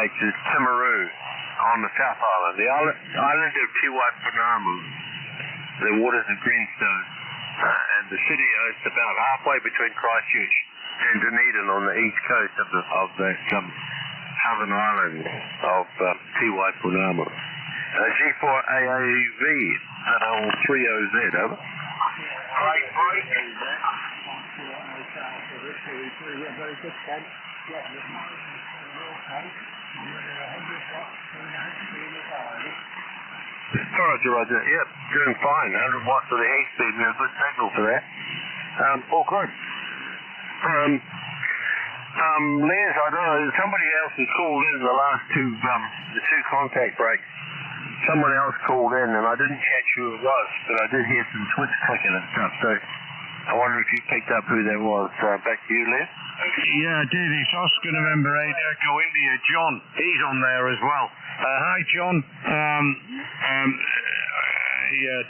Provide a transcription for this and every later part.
to Timaru on the South Island. The island of Tiwaipunamu, the waters of Greenstone, and the city is about halfway between Christchurch and Dunedin on the east coast of that southern island of Tiwaipunamu. G4AAV, ZL3OZ, over. Roger. Yep, doing fine. 100 watts of the heat speed, a good signal for that. All good. Les, I don't know, somebody else has called in the last the two contact breaks. Someone else called in, and I didn't catch who it was, but I did hear some switch clicking and stuff, so I wonder if you picked up who that was. Back to you, Les. Yeah, I did. It's Oscar November 8 Echo India. John, he's on there as well. Hi, John.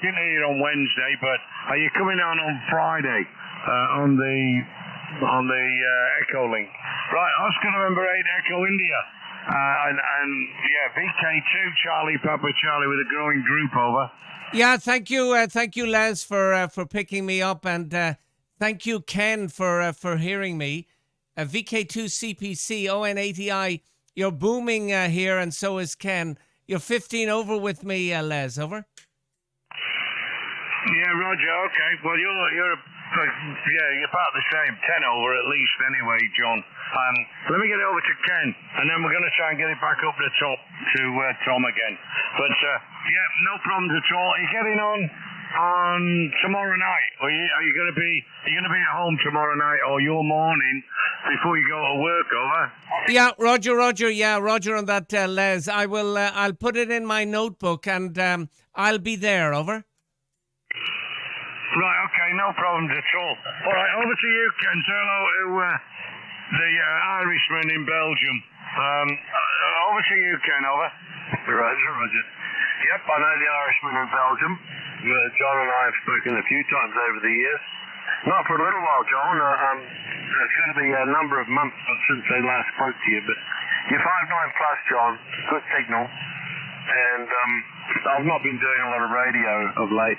Didn't hear on Wednesday, but are you coming on Friday on the Echo link? Right, Oscar November 8 Echo India. VK2 Charlie Papa Charlie with a growing group, over. Yeah, thank you, Les, for picking me up, and thank you, Ken, for hearing me. VK2CPC ON80I, you're booming here, and so is Ken. You're 15 over with me, Les, over. Yeah, Roger. Okay. Well, you're about the same, 10 over at least, anyway, John. Let me get it over to Ken, and then we're going to try and get it back up the top to Tom again. But no problems at all. Are you getting on tomorrow night? Or are you going to be at home tomorrow night or your morning before you go to work, over? Yeah, Roger. Yeah, Roger on that, Les. I will. I'll put it in my notebook, and I'll be there, over. Right, okay, no problems at all. All right, over to you, Ken. Say hello to the Irishman in Belgium. Over to you, Ken, over. Roger. Yep, I know the Irishman in Belgium. John and I have spoken a few times over the years. Not for a little while, John. It's going to be a number of months since they last spoke to you, but you're 5'9 plus, John. Good signal. And I've not been doing a lot of radio of late.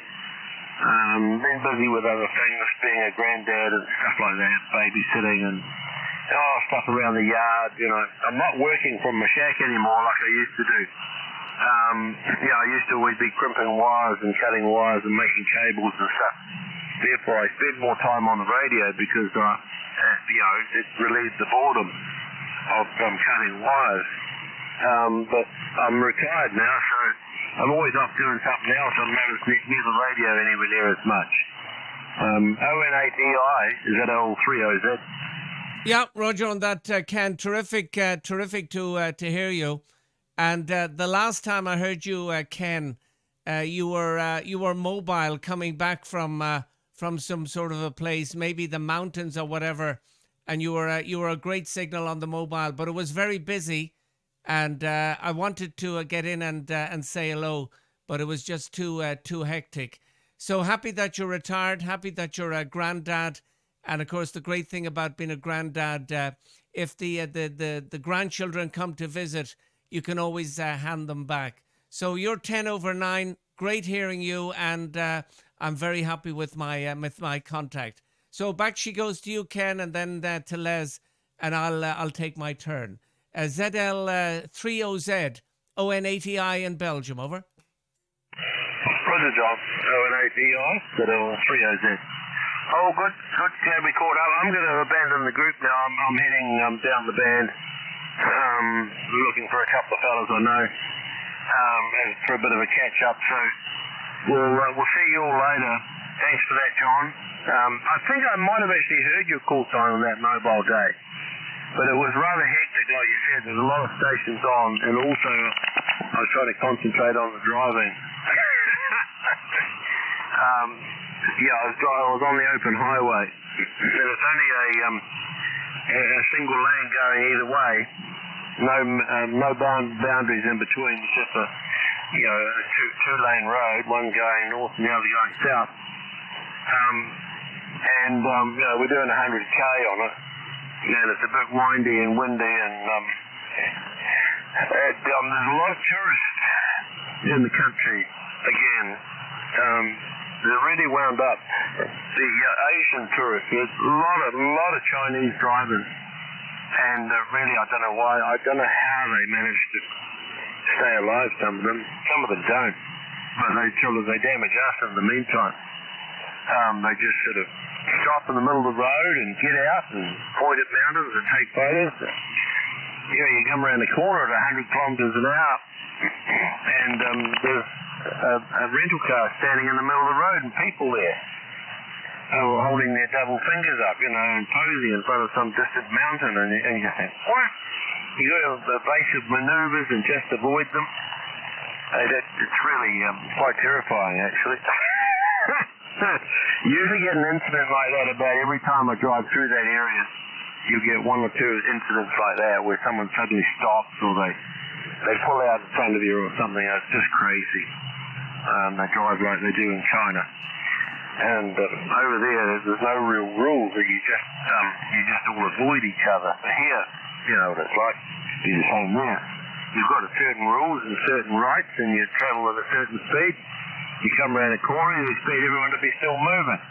Been busy with other things, being a granddad and stuff like that, babysitting and stuff around the yard, you know. I'm not working from my shack anymore like I used to do. I used to always be crimping wires and cutting wires and making cables and stuff. Therefore, I spend more time on the radio because, it relieves the boredom of cutting wires. But I'm retired now, so I'm always off doing something else. I'm not near the radio anywhere near as much. ON8EI, ZL3OZ. Yeah, Roger on that, Ken. Terrific to hear you. And the last time I heard you, Ken, you were mobile, coming back from some sort of a place, maybe the mountains or whatever, and you were a great signal on the mobile, but it was very busy. And I wanted to get in and say hello, but it was just too hectic. So happy that you're retired, happy that you're a granddad. And, of course, the great thing about being a granddad, if the grandchildren come to visit, you can always hand them back. So you're 10 over 9. Great hearing you, and I'm very happy with my contact. So back she goes to you, Ken, and then to Les, and I'll take my turn. ZL3OZ, ON80I in Belgium, over. Roger, John. ON80I, ZL3OZ. Oh, good. Glad we caught up. I'm going to abandon the group now. I'm heading down the band, looking for a couple of fellas I know, for a bit of a catch-up. So we'll see you all later. Thanks for that, John. I think I might have actually heard your call sign on that mobile day. But it was rather hectic, like you said. There's a lot of stations on, and also I was trying to concentrate on the driving. I was on the open highway, and it's only a single lane going either way. No boundaries in between. It's just a two-lane road, one going north and the other going south. We're doing 100k on it. And it's a bit windy and windy, and There's a lot of tourists in the country again. They're really wound up. The Asian tourists, there's a lot of Chinese drivers, and really I don't know why. I don't know how they manage to stay alive. Some of them don't, but they damage us in the meantime. They just sort of stop in the middle of the road and get out and point at mountains and take photos. You come around the corner at 100 kilometres an hour, and there's a rental car standing in the middle of the road and people there holding their double fingers up, and posing in front of some distant mountain, and you think, what? You got evasive manoeuvres and just avoid them. It's really quite terrifying, actually. You usually get an incident like that about every time I drive through that area. You get one or two incidents like that where someone suddenly stops or they pull out in front of you or something. It's just crazy. They drive like they do in China. And over there's no real rules. You just all avoid each other. Here, you know what it's like. Do the same there. You've got certain rules and certain rights, and you travel at a certain speed. You come around a corner, you expect everyone to be still moving.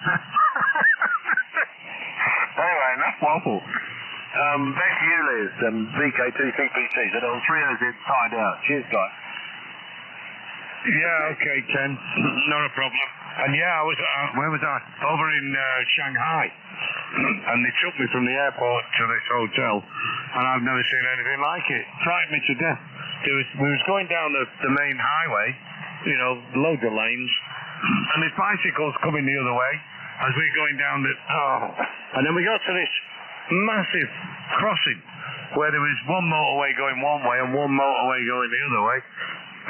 Anyway, enough waffle. Back to you, Les. VK2CPC, ZL3OZ side out. Cheers, guys. Yeah, okay, Ken. Not a problem. And yeah, I was, where was I? Over in Shanghai. And they took me from the airport to this hotel, and I've never seen anything like it. Frightened me to death. We was going down the main highway, loads of lanes, and there's bicycles coming the other way as we're going down and then we got to this massive crossing where there was one motorway going one way and one motorway going the other way,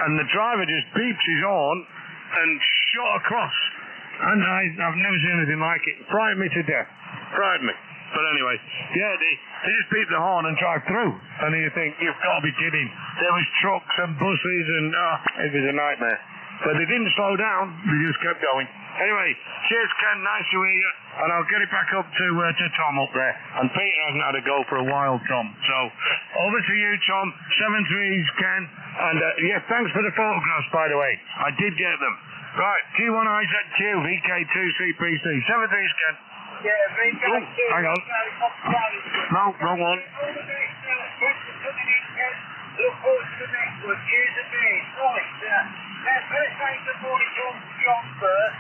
and the driver just beeps his horn and shot across, and I've never seen anything like it. Frightened me to death. Frightened me. But anyway, yeah, they just beep the horn and drive through, and you think, you've got to be kidding. There was trucks and buses, and it was a nightmare. But they didn't slow down, they just kept going. Anyway, cheers, Ken, nice to hear you, and I'll get it back up to Tom up there. And Peter hasn't had a go for a while, Tom. So, over to you, Tom. 7-3s, Ken. And, yeah, thanks for the photographs, by the way. I did get them. Right, G1IZQ, VK2CPC. 7-3s, Ken. Yeah, VK2. Hang on. No, wrong one. Look forward to the next one. Cheers to me. Right, let's take the morning John first.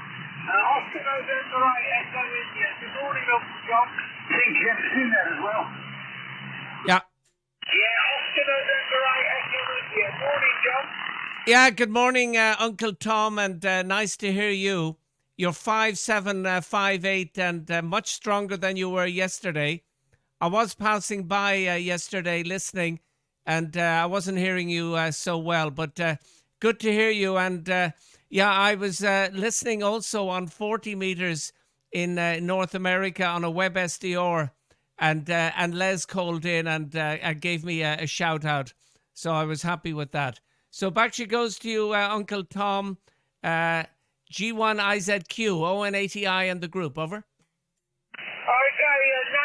Oscar November 8, Echo India. Good morning, Uncle John. Think you have seen that as well? Yeah. Yeah, Oscar November 8, Echo India. Morning, John. Yeah, good morning, Uncle Tom, and nice to hear you. You're 5'7", 5'8", and much stronger than you were yesterday. I was passing by yesterday listening, and I wasn't hearing you so well, but good to hear you. And yeah, I was listening also on 40 meters in North America on a web SDR, and Les called in and gave me a shout out, so I was happy with that. So back she goes to you, Uncle Tom. G1IZQ, ON80I and the group, over. Okay, no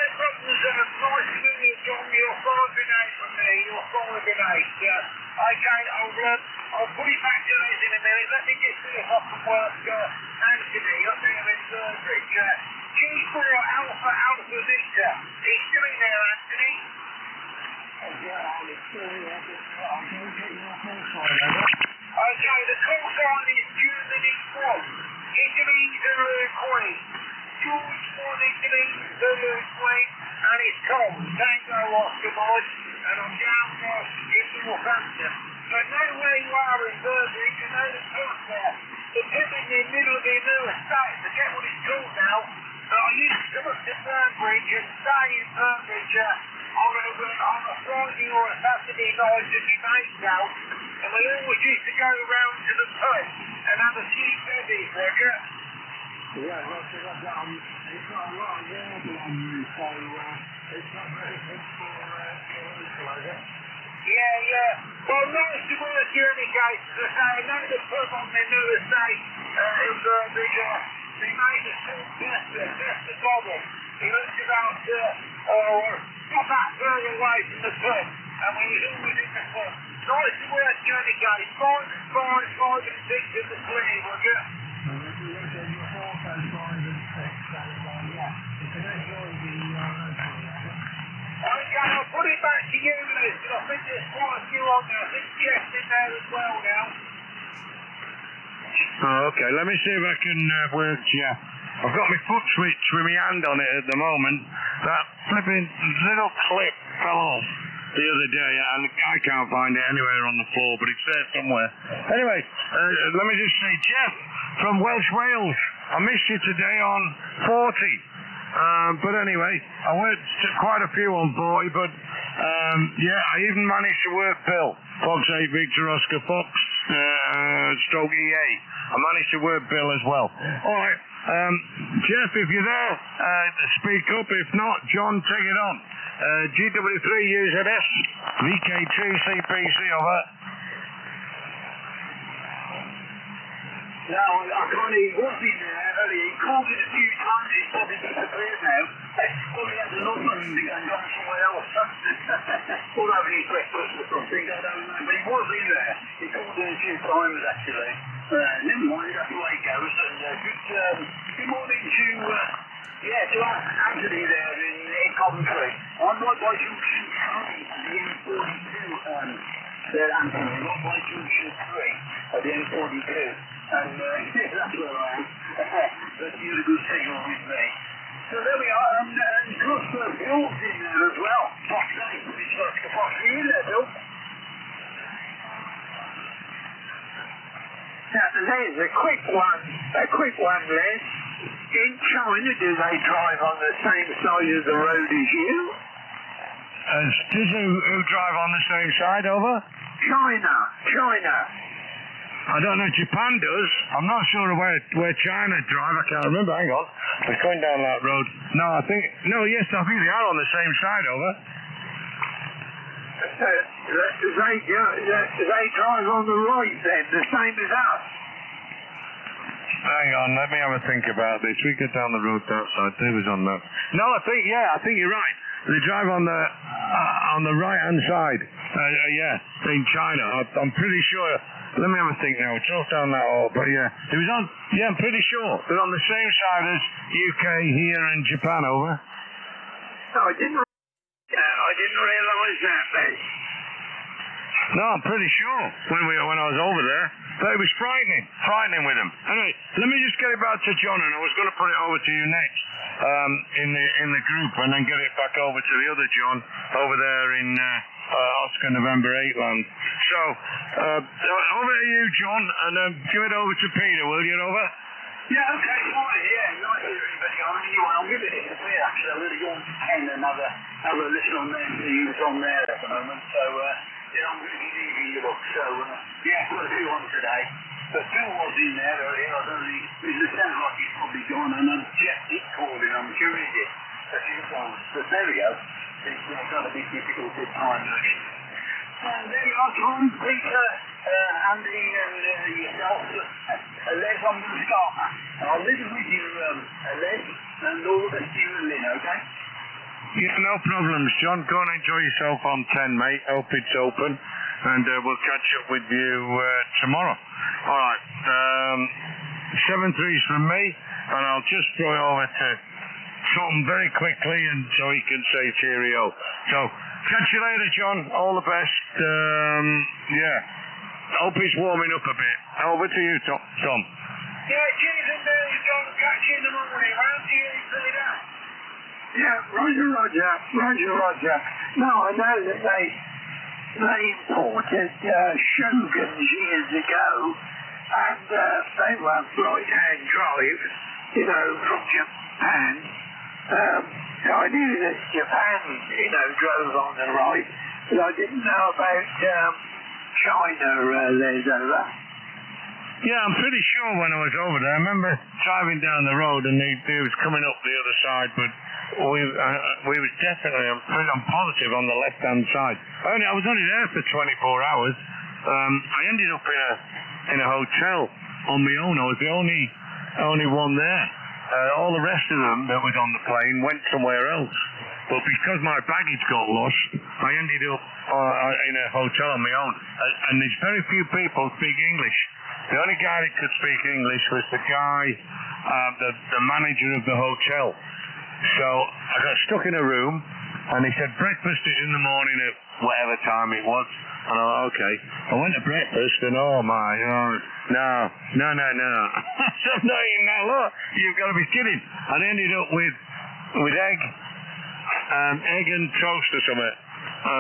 problems. Nice to meet you, John. You're 5'8" from me. You're 5'8". Okay, I'll put it back to Les in a minute. Let me just see if I can work Anthony up there in Burbridge. G4AAV Victor. He's still in there, Anthony. Okay, the call sign is Germany 1. Italy, Zulu, Queen. George 1, Italy, Zulu, Queen. And it's Tom, Tango Oscar Boys. And I'm down in Northampton. So I know where you are in Burbridge. I know the pub there. The pub in the middle of the new estate. Forget what it's called now. But I used to come up to Burbridge and stay in Burbridge on a Friday or a Saturday night at my mate's house. And we always used to go round to the pub and have a few bevies, Roger. Yeah, well, it's got a lot of water on you, so it's not very good for equaliser. Yeah. Well, nice to work you in any case. As I say, I know the pub on the new estate in Burbridge. They made a full Chester bottle. He lives about, not that further away from the pub. And we was always in the pub. Nice to work you any case. 5, 5 and 6 in the sleeve, would you? Okay, I'll put it back to you, Liz, because I think there's quite a few on there. I think Jeff's in there as well now. Oh, okay, let me see if I can work Jeff. I've got my foot switch with my hand on it at the moment. That flipping little clip fell off the other day, and I can't find it anywhere on the floor, but it's there somewhere. Anyway, let me just say, Jeff from Welsh Wales, I missed you today on 40. But anyway, I worked quite a few on 40, but yeah, I even managed to work Bill, Fox 8 Victor Oscar Fox, stroke EA. I managed to work Bill as well. All right, Jeff, if you're there, speak up. If not, John, take it on. G3IRQ, VK2CPC, over. No, I can't even walk in there earlier. He called it a few times, he's probably disappeared now. Probably has another one and gone somewhere else. All over his breakfast or something, I don't know. But he was in there. He called in a few times actually. Never mind, that's the way it goes. And good morning to Anthony there in Coventry. I'm right by Junction 3 at the M42. There, Anthony, right by Junction 3 at the M42. And that's where I am. That's you a good signal with me. So there we are, and of course Bill's in there as well. Fox 8, which looks the Fox. Are you in there, Bill? Now, there's a quick one, Les. In China, do they drive on the same side of the road as you? Who drive on the same side, over? China. I don't know, Japan does. I'm not sure where China drive. I can't remember. Hang on. They're going down that road. I think they are on the same side, over. They drive on the right then, the same as us. Hang on, let me have a think about this. We get down the road that side. They was on that. No, I think you're right. They drive on the right-hand side. In China. I'm pretty sure. Let me have a think now. It's all down that hall, but yeah. It was on, I'm pretty sure. They're on the same side as UK here and Japan, over. No, I didn't realise that, then. No, I'm pretty sure when I was over there. But it was frightening with them. Anyway, let me just get it back to John, and I was going to put it over to you next in the group, and then get it back over to the other John over there in Oscar November 8 land. So, over to you, John, and give it over to Peter, will you, over? Yeah, okay, fine, yeah, nice to hear everybody on. I'll give it to Peter, actually. I'm going to go on to Ken and have a listen on there, see who's on there at the moment. So, I'm going to be leaving you up. So, I've got a few on today. But Phil was in there earlier. I don't know, it sounds like he's probably gone, and Jeff did call in, I'm sure he did, a few times. But there we go. It's got a bit difficult this time, I guess. And there you are, Tom, Peter, Andy, and yourself. Les, I'm going to start. I'll leave it with you, Les, and all the best to you and Lynn, okay? Yeah, no problems, John. Go and enjoy yourself on 10, mate. Hope it's open, and we'll catch up with you tomorrow. All right. 7-3s from me, and I'll just throw it over to Tom very quickly, and so he can say cheerio. So, catch you later, John. All the best. Hope it's warming up a bit. Over to you, Tom. Yeah, cheers and John. Catch you in the morning. Round to you, Peter. Yeah, Roger. No, I know that they imported Shoguns years ago, and they were right-hand drive, from Japan. So I knew that Japan, drove on the right, but I didn't know about China, Les, over. Yeah, I'm pretty sure when I was over there, I remember driving down the road and they was coming up the other side, but we was definitely, I'm positive, on the left-hand side. I was only there for 24 hours. I ended up in a hotel on my own. I was the only one there. All the rest of them that was on the plane went somewhere else. but because my baggage got lost, I ended up in a hotel on my own. And there's very few people speak English. The only guy that could speak English was the guy, the manager of the hotel. So I got stuck in a room, and he said breakfast is in the morning at whatever time it was. And I went, okay. I went to breakfast, and no. I'm not eating that lot. You've got to be kidding. I ended up with egg and toast or something.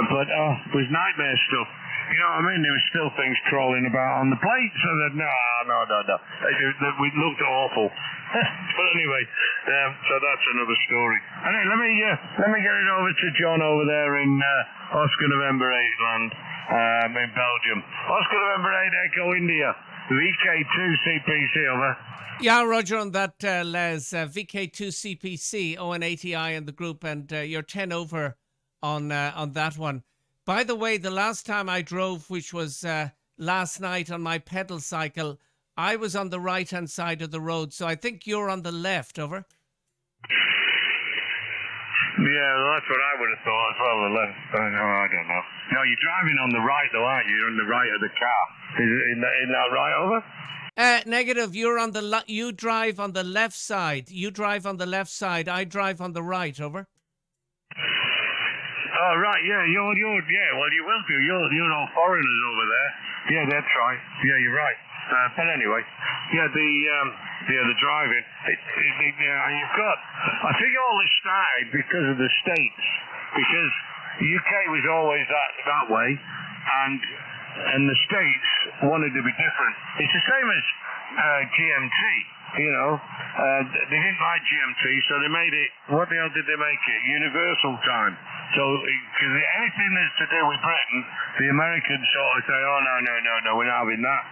But it was nightmare stuff. You know what I mean? There were still things crawling about on the plate. So that no. We looked awful. But anyway, so that's another story. Anyway, let me get it over to John over there in Oscar November 8 land in Belgium. Oscar November 8 Echo India. VK2CPC over. Yeah, Roger, on that, Les. VK2CPC, ON80I in the group, and you're 10 over on that one. By the way, the last time I drove, which was last night on my pedal cycle, I was on the right-hand side of the road, so I think you're on the left, over. Yeah, well, that's what I would have thought as well, the left. I don't know. No, you're driving on the right, though, aren't you? You're on the right of the car. Isn't that right, over? Negative. You're on the you drive on the left side. You drive on the left side. I drive on the right, over. Oh, right, yeah, well, you will do. You're all foreigners over there. Yeah, that's right. Yeah, you're right. But anyway, yeah, the driving. You've got. I think all this started because of the States, because the UK was always that way, and the States wanted to be different. It's the same as GMT. You know, they didn't like GMT, so they made it. What the hell did they make it? Universal time. So, because anything that's to do with Britain, the Americans sort of say, oh, no, we're not having that.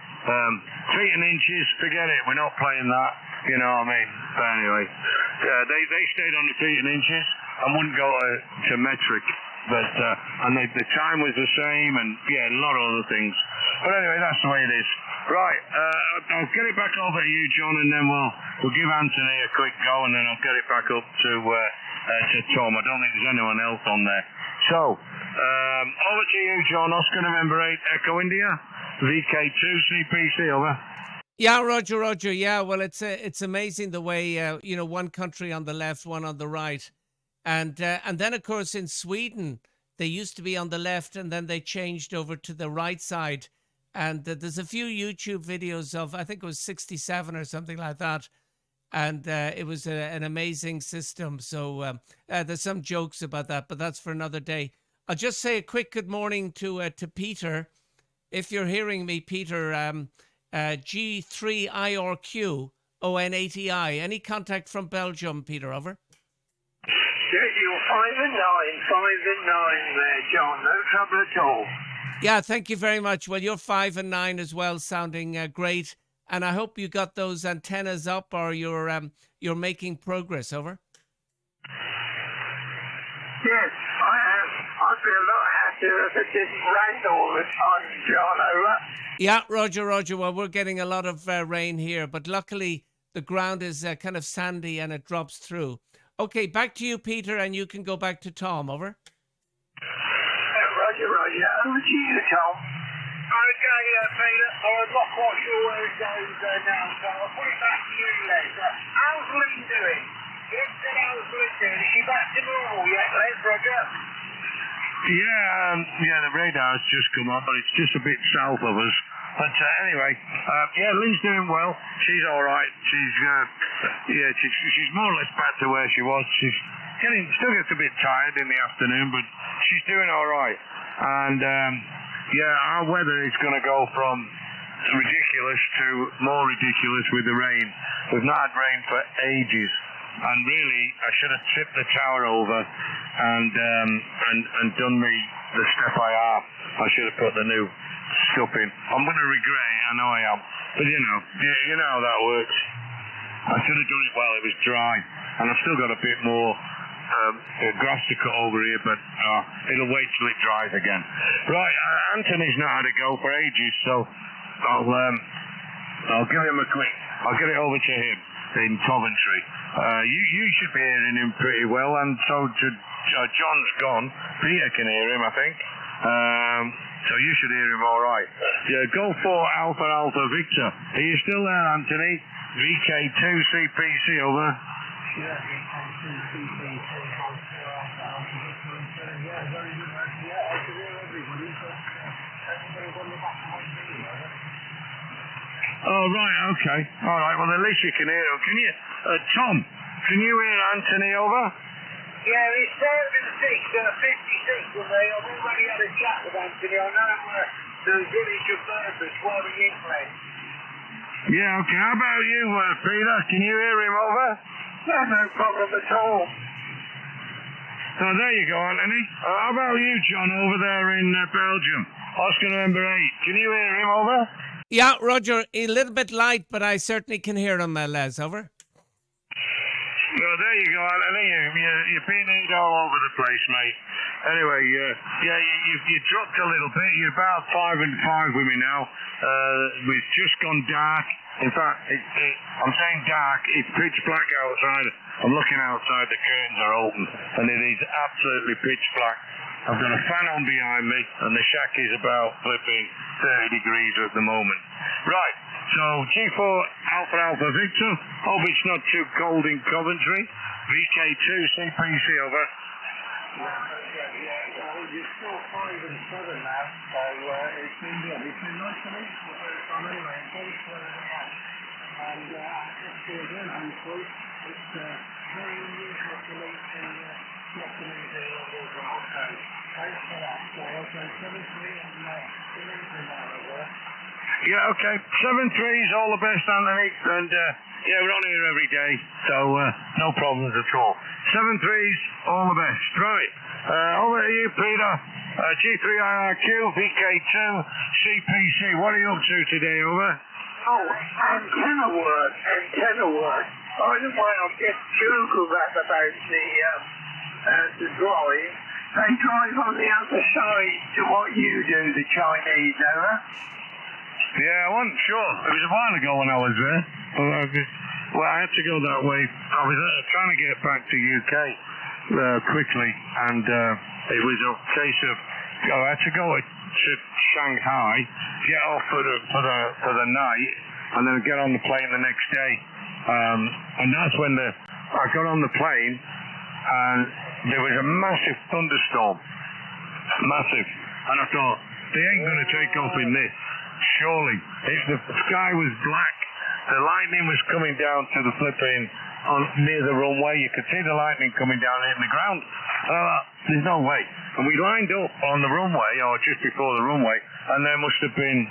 Feet and inches, forget it, we're not playing that. You know what I mean? But anyway, they stayed on the feet and inches and wouldn't go to metric. But, and the time was the same, and yeah, a lot of other things. But anyway, that's the way it is. Right, I'll get it back over to you, John, and then we'll give Anthony a quick go, and then I'll get it back up to Tom. I don't think there's anyone else on there. So, over to you, John. Oscar November 8 Echo India, VK2CPC, over. Yeah, Roger. Yeah, well, it's amazing the way one country on the left, one on the right, and then of course in Sweden they used to be on the left, and then they changed over to the right side. And there's a few YouTube videos of, I think it was 67 or something like that. And it was an amazing system. So there's some jokes about that, but that's for another day. I'll just say a quick good morning to Peter. If you're hearing me, Peter, G3IRQ, ON80I. Any contact from Belgium, Peter, over? Yeah, you're 5 and 9 there, John. No trouble at all. Yeah, thank you very much. Well, you're 5 and 9 as well, sounding great. And I hope you got those antennas up, or you're making progress, over. Yes, I am. I'd be a lot happier if it didn't rain all the time, John, over. Yeah, Roger. Well, we're getting a lot of rain here, but luckily the ground is kind of sandy and it drops through. Okay, back to you, Peter, and you can go back to Tom, over. Roger. Over to you, Tom. Okay, Peter. I'm not quite sure where it goes now, so I'll put it back to you, Les. How's Lynn doing? Yes, how's Lynn doing? Is she back to normal yet, Les, Roger? Yeah, the radar's just come up, but it's just a bit south of us. But anyway, yeah, Lynn's doing well. She's all right. She's more or less back to where she was. She's still gets a bit tired in the afternoon, but she's doing all right. And our weather is going to go from ridiculous to more ridiculous with the rain. We've not had rain for ages, and really, I should have tipped the tower over and done the step I have. I should have put the new stuff in. I'm going to regret it. I know I am, but you know how that works. I should have done it while it was dry, and I've still got a bit more grass to cut over here, but it'll wait till it dries again. Right, Anthony's not had a go for ages, so I'll give him a quick. I'll get it over to him. in Coventry. You should be hearing him pretty well, and so John's gone. Peter can hear him, I think. So you should hear him all right. Yeah, go for Alpha Alpha Victor. Are you still there, Anthony? VK2CPC, over. Yeah, VK2CPC. Yeah, very good. Yeah, I can hear everybody, but everybody's on the back of my video. Oh, right, okay. All right, well, at least you can hear him. Can you, Tom, can you hear Anthony, over? Yeah, it's 56, 56, and I've already had a chat with Anthony. I know the village of Burford, where he is, mate. Yeah, okay. How about you, Peter? Can you hear him, over? No problem at all. Oh, there you go, Anthony. How about you, John, over there in Belgium? Oscar number 8. Can you hear him, over? Yeah, Roger, a little bit light, but I certainly can hear him, Les, over. Well, there you go, Anthony. You've been all over the place, mate. Anyway, you dropped a little bit. You're about 5 and 5 with me now. It's just gone dark. In fact, I'm saying dark. It's pitch black outside. I'm looking outside. The curtains are open, and it is absolutely pitch black. I've got a fan on behind me, and the shack is about flipping 30 degrees at the moment. Right. So G4 Alpha Alpha Victor. Hope it's not too cold in Coventry. VK2CPC, over. You're still 5 and 7 now, so it's been good. It's been nice to meet you for the first time anyway, and thanks for the match. And just to again, hopefully, it's very unusual to meet in Japanese England as well. So thanks for that. So I'll say 7-3 and good evening now, over. Yeah, okay. 7-3's all the best, Anthony. And, we're on here every day, so no problems at all. 7-3's all the best. Right. Over to you, Peter. G3IRQ, VK2CPC. What are you up to today, over? Oh, antenna work. By the way, I've just Googled that about the drive. They drive on the other side to what you do, the Chinese, over? Yeah, I wasn't sure. It was a while ago when I was there. Well, I had to go that way. I was trying to get back to UK quickly, and it was a case of I had to go to Shanghai, get off for the night, and then get on the plane the next day. And that's when I got on the plane, and there was a massive thunderstorm, massive, and I thought they ain't going to take off in this. Surely. The sky was black. The lightning was coming down to the flipping near the runway. You could see the lightning coming down hitting the ground. There's no way. And we lined up on the runway, or just before the runway, and there must have been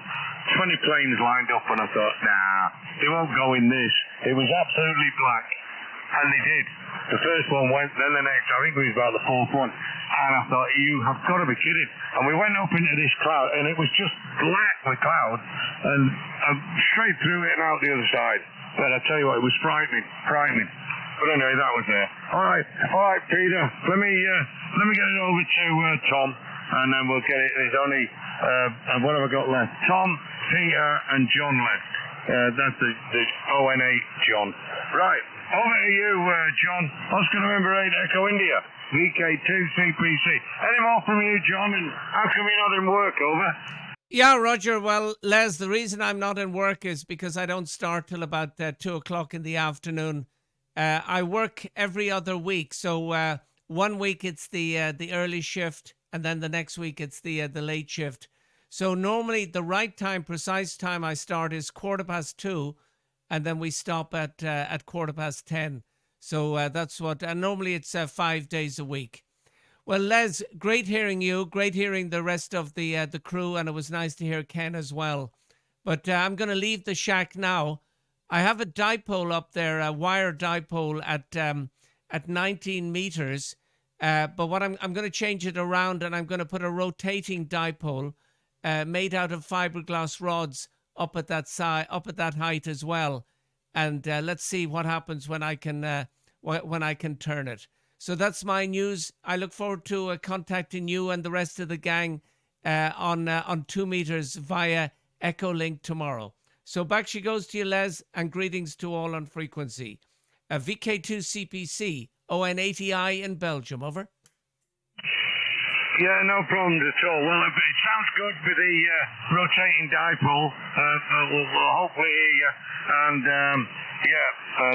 20 planes lined up, and I thought, nah, they won't go in this. It was absolutely black. And they did. The first one went, then the next, I think it was about the fourth one. And I thought, you have got to be kidding. And we went up into this cloud, and it was just black with clouds, and straight through it and out the other side. But I tell you what, it was frightening. But anyway, that was there. All right, Peter. Let me get it over to Tom, and then we'll get it. There's only what have I got left? Tom, Peter, and John left. That's the ON8 John. Right. Over to you, John. Oscar November 8 Echo India. VK2CPC. Any more from you, John? And how come you're not in work, over? Yeah, Roger. Well, Les, the reason I'm not in work is because I don't start till about 2 o'clock in the afternoon. I work every other week. So 1 week it's the early shift, and then the next week it's the late shift. So normally the right time, precise time I start is 2:15, and then we stop at 10:15. So that's what, and normally it's 5 days a week. Well, Les, great hearing you, great hearing the rest of the crew, and it was nice to hear Ken as well. But I'm going to leave the shack now. I have a dipole up there, a wire dipole at 19 meters. But what I'm going to change it around, and I'm going to put a rotating dipole made out of fiberglass rods up at that side, up at that height as well. And let's see what happens when I can turn it. So that's my news. I look forward to contacting you and the rest of the gang on 2 meters via Echolink tomorrow. So back she goes to you, Les, and greetings to all on frequency. VK2CPC, ON80I in Belgium, over. Yeah, no problems at all. Well, it sounds good with the rotating dipole. We'll hopefully hear you. And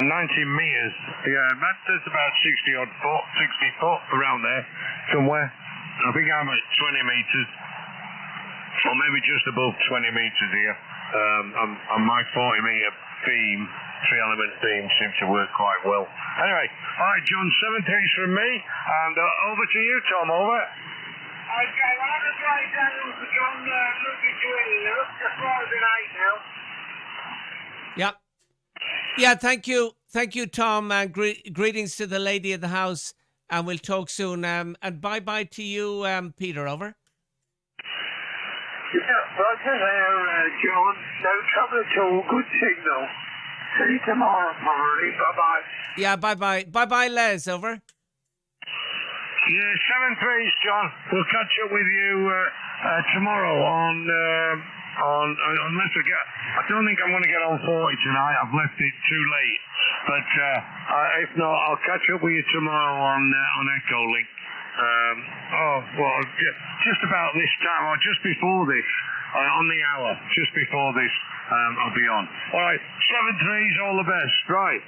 90 meters. Yeah, that's about 60 foot around there somewhere. I think I'm at 20 meters, or maybe just above 20 meters here. On my 40 meter beam, 3-element beam seems to work quite well. Anyway, all right, John, 7-3's from me, and over to you, Tom. Over. Okay, well, I'm going to drive down to John Lucas Joining. They're up to 5 and 8 now. Yeah. Yeah, thank you. Thank you, Tom, and greetings to the lady of the house, and we'll talk soon. And bye-bye to you, Peter, over. Yeah, Roger there, John. No trouble at all. Good signal. See you tomorrow, probably. Bye-bye. Yeah, bye-bye. Bye-bye, Les, over. Yeah, 7-3's, John. We'll catch up with you tomorrow on unless I don't think I'm going to get on 40 tonight. I've left it too late. But if not, I'll catch up with you tomorrow on Echo Link. Just about this time, or just before this, on the hour, just before this, I'll be on. All right, 7-3's, all the best. Right,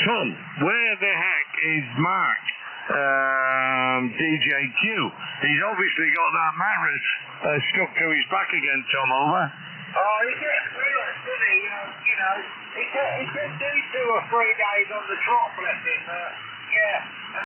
Tom, where the heck is Mark? DJQ. He's obviously got that mattress stuck to his back again, Tom, over. Oh, he gets real, doesn't he? He could do 2 or 3 days on the trot, bless him. Yeah.